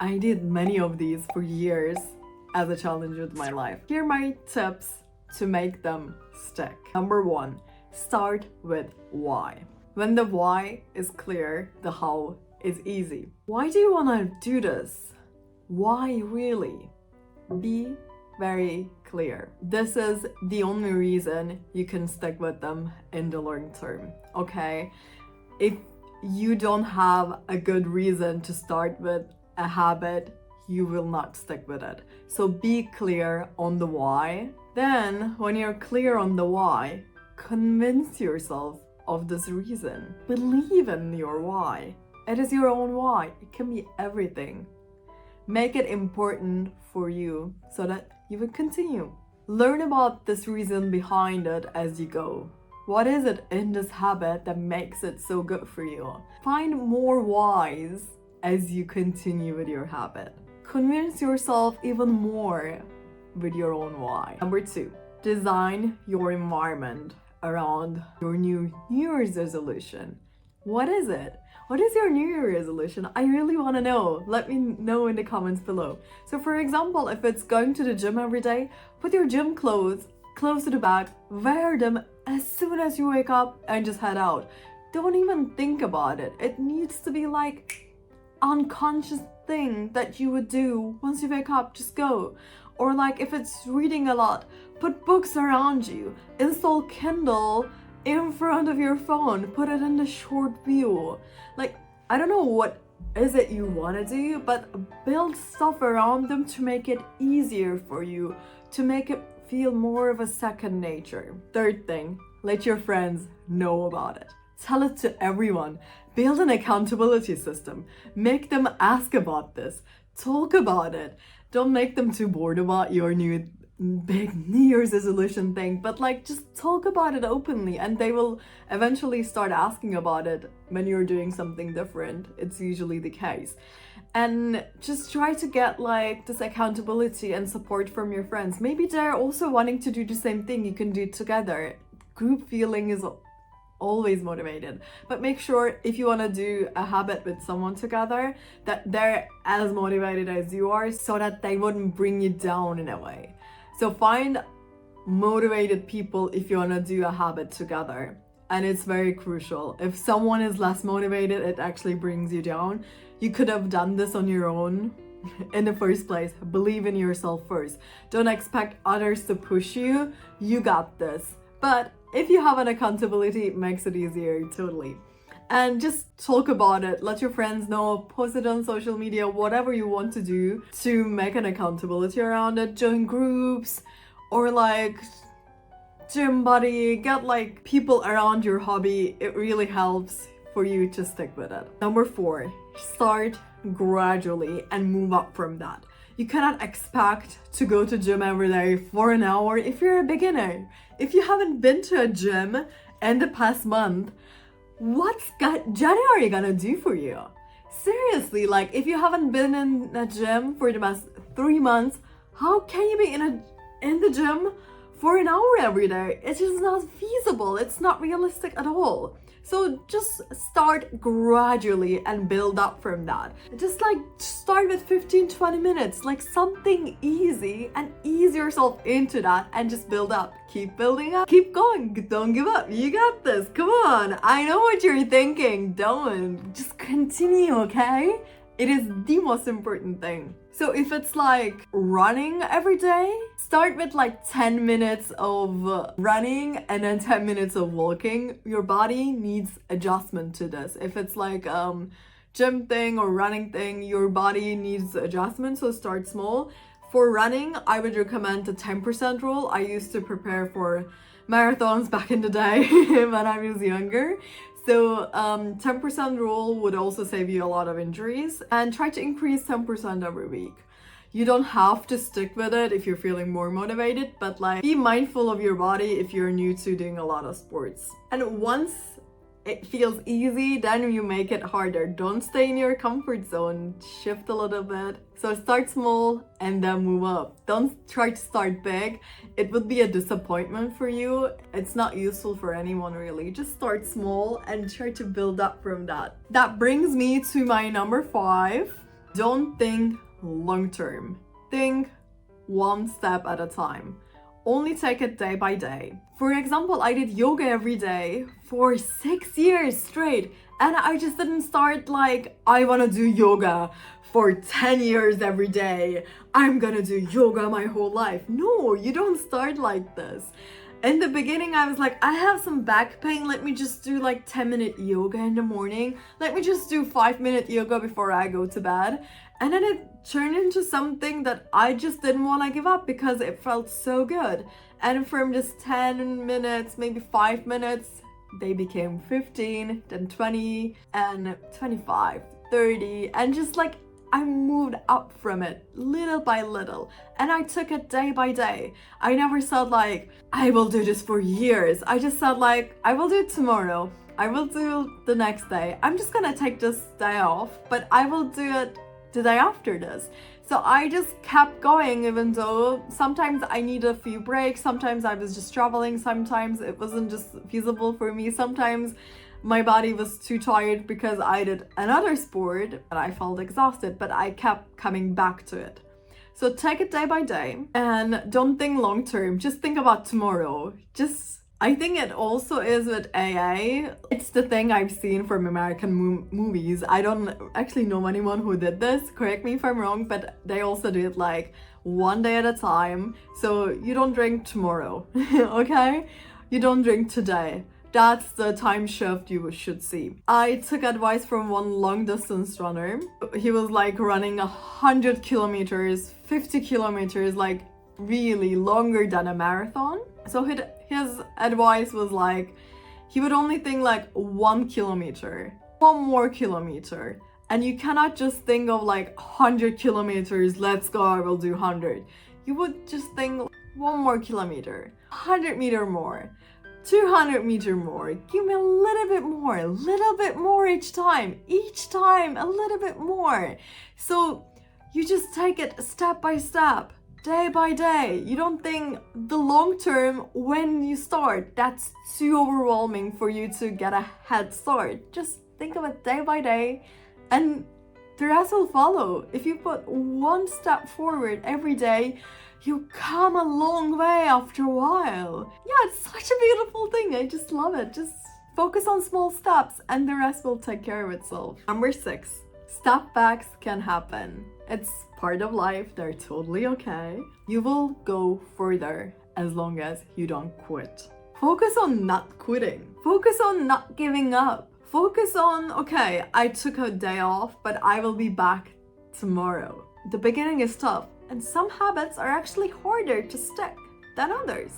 I did many of these for years as a challenge with my life. Here are my tips to make them stick. Number one, start with why. When the why is clear, the how is easy. Why do you want to do this? Why really? Be very clear. This is the only reason you can stick with them in the long term, okay? If you don't have a good reason to start with a habit, you will not stick with it. So be clear on the why. Then, when you're clear on the why, convince yourself of this reason. Believe in your why. It is your own why. It can be everything. Make it important for you so that you will continue. Learn about this reason behind it as you go. What is it in this habit that makes it so good for you? Find more whys as you continue with your habit. Convince yourself even more with your own why. Number two, design your environment around your New Year's resolution. What is it? What is your New Year resolution? I really want to know. Let me know in the comments below. So for example, if it's going to the gym every day, put your gym clothes close to the back, wear them as soon as you wake up and just head out. Don't even think about it. It needs to be like unconscious thing that you would do once you wake up. Just go. Or like if it's reading a lot, put books around you. Install Kindle in front of your phone. Put it in the short view. Like, I don't know what is it you want to do, but build stuff around them to make it easier for you, to make it feel more of a second nature. Third thing, let your friends know about it. Tell it to everyone. Build an accountability system. Make them ask about this. Talk about it. Don't make them too bored about your new big New Year's resolution thing, but like just talk about it openly and they will eventually start asking about it when you're doing something different. It's usually the case. And just try to get like this accountability and support from your friends. Maybe they're also wanting to do the same thing. You can do it together. Group feeling is always motivated, but make sure if you want to do a habit with someone together that they're as motivated as you are, so that they wouldn't bring you down in a way. So find motivated people if you want to do a habit together. And it's very crucial. If someone is less motivated, it actually brings you down. You could have done this on your own in the first place. Believe in yourself first. Don't expect others to push you. You got this. But if you have an accountability, it makes it easier, totally. And just talk about it. Let your friends know, post it on social media, whatever you want to do to make an accountability around it. Join groups or like gym buddy, get like people around your hobby. It really helps for you to stick with it. Number four, start gradually and move up from that. You cannot expect to go to gym every day for an hour if you're a beginner. If you haven't been to a gym in the past month, what's January gonna do for you? Seriously, like if you haven't been in a gym for the past 3 months, how can you be in the gym for an hour every day? It's just not feasible. It's not realistic at all. So just start gradually and build up from that. Just like start with 15-20 minutes, like something easy, and ease yourself into that and just build up. Keep building up, keep going, don't give up. You got this, come on. I know what you're thinking. Don't, just continue, okay? It is the most important thing. So if it's like running every day, start with like 10 minutes of running and then 10 minutes of walking. Your body needs adjustment to this. If it's like gym thing or running thing, your body needs adjustment, so start small. For running, I would recommend the 10% rule. I used to prepare for marathons back in the day when I was younger. So 10% rule would also save you a lot of injuries, and try to increase 10% every week. You don't have to stick with it if you're feeling more motivated, but like be mindful of your body if you're new to doing a lot of sports. And once it feels easy, then you make it harder. Don't stay in your comfort zone, shift a little bit. So start small and then move up. Don't try to start big. It would be a disappointment for you. It's not useful for anyone really. Just start small and try to build up from that. That brings me to my number 5. Don't think long term. Think one step at a time. Only take it day by day. For example, I did yoga every day for 6 years straight, and I just didn't start like, I want to do yoga for 10 years every day. I'm gonna do yoga my whole life. No, you don't start like this. In the beginning, I was like, I have some back pain. Let me just do like 10-minute yoga in the morning. Let me just do 5-minute yoga before I go to bed. And then it turned into something that I just didn't want to give up because it felt so good. And from just 10 minutes, maybe 5 minutes, they became 15, then 20, and 25, 30, and just like I moved up from it little by little, and I took it day by day. I never said like, I will do this for years. I just said like, I will do it tomorrow. I will do the next day. I'm just gonna take this day off, but I will do it the day after this. So I just kept going, even though sometimes I needed a few breaks, sometimes I was just traveling, sometimes it wasn't just feasible for me, sometimes my body was too tired because I did another sport and I felt exhausted, but I kept coming back to it. So take it day by day and don't think long term, just think about tomorrow. I think it also is with AA. It's the thing I've seen from American movies. I don't actually know anyone who did this, correct me if I'm wrong, but they also do it like one day at a time. So you don't drink tomorrow, okay? You don't drink today. That's the time shift you should see. I took advice from one long distance runner. He was like running 100 kilometers, 50 kilometers, like really longer than a marathon. So his advice was like, he would only think like 1 kilometer, 1 more kilometer. And you cannot just think of like 100 kilometers, let's go, I will do 100. You would just think 1 more kilometer, 100 meter more, 200 meter more, give me a little bit more each time a little bit more. So you just take it step by step, day by day. You don't think the long term when you start. That's too overwhelming for you to get a head start. Just think of it day by day and the rest will follow. If you put one step forward every day, you come a long way after a while. Yeah, it's such a beautiful thing. I just love it. Just focus on small steps and the rest will take care of itself. Number 6, setbacks can happen. It's part of life. They're totally okay. You will go further as long as you don't quit. Focus on not quitting. Focus on not giving up. Focus on, okay, I took a day off, but I will be back tomorrow. The beginning is tough. And some habits are actually harder to stick than others.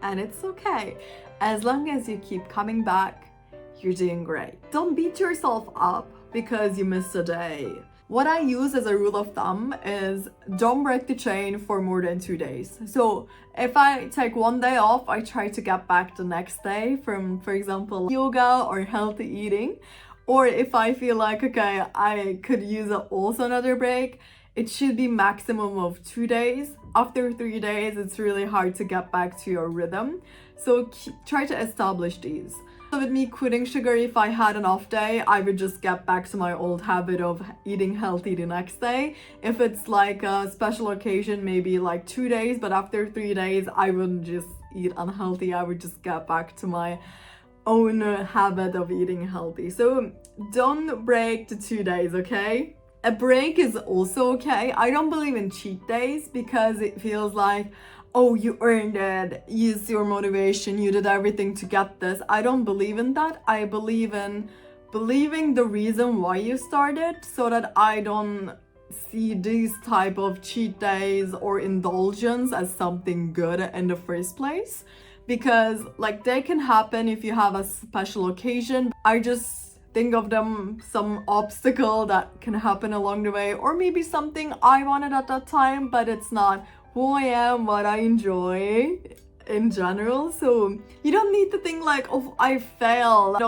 And it's okay. As long as you keep coming back, you're doing great. Don't beat yourself up because you missed a day. What I use as a rule of thumb is don't break the chain for more than 2 days. So if I take 1 day off, I try to get back the next day from, for example, yoga or healthy eating. Or if I feel like, okay, I could use also another break, it should be maximum of 2 days. After 3 days, it's really hard to get back to your rhythm. So try to establish these. So with me quitting sugar, if I had an off day, I would just get back to my old habit of eating healthy the next day. If it's like a special occasion, maybe like 2 days, but after 3 days, I wouldn't just eat unhealthy. I would just get back to my own habit of eating healthy. So don't break the 2 days, okay? A break is also okay. I don't believe in cheat days because it feels like, oh, you earned it, use your motivation, you did everything to get this. I don't believe in that. I believe in believing the reason why you started so that I don't see these type of cheat days or indulgence as something good in the first place. Because like they can happen if you have a special occasion. I just think of them some obstacle that can happen along the way, or maybe something I wanted at that time, but it's not who I am, what I enjoy in general. So you don't need to think like, oh, I failed.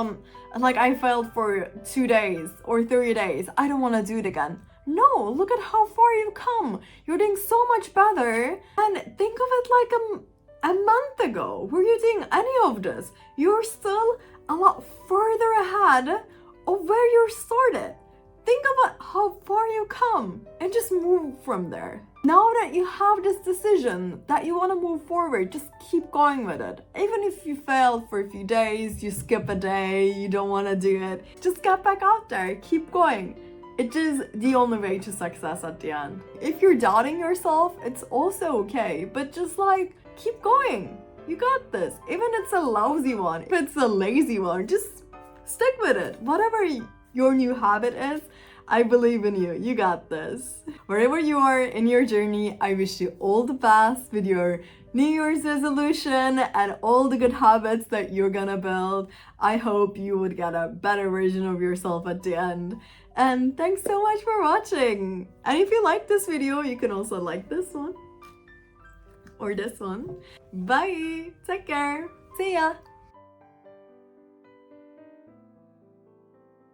I failed for 2 days or 3 days. I don't want to do it again. No, look at how far you've come. You're doing so much better. And think of it like a month ago. Were you doing any of this? You're still a lot further ahead of where you started. think about how far you come and just move from there. Now that you have this decision that you want to move forward, just keep going with it. Even if you fail for a few days, you skip a day, you don't want to do it, just get back out there, keep going. It is the only way to success at the end. If you're doubting yourself, it's also okay, but just like, keep going. You got this. Even if it's a lousy one, if it's a lazy one, just stick with it. Whatever your new habit is, I believe in you. You got this. Wherever you are in your journey, I wish you all the best with your New Year's resolution and all the good habits that you're gonna build. I hope you would get a better version of yourself at the end. And thanks so much for watching. And if you like this video, you can also like this one or this one. Bye. Take care. See ya.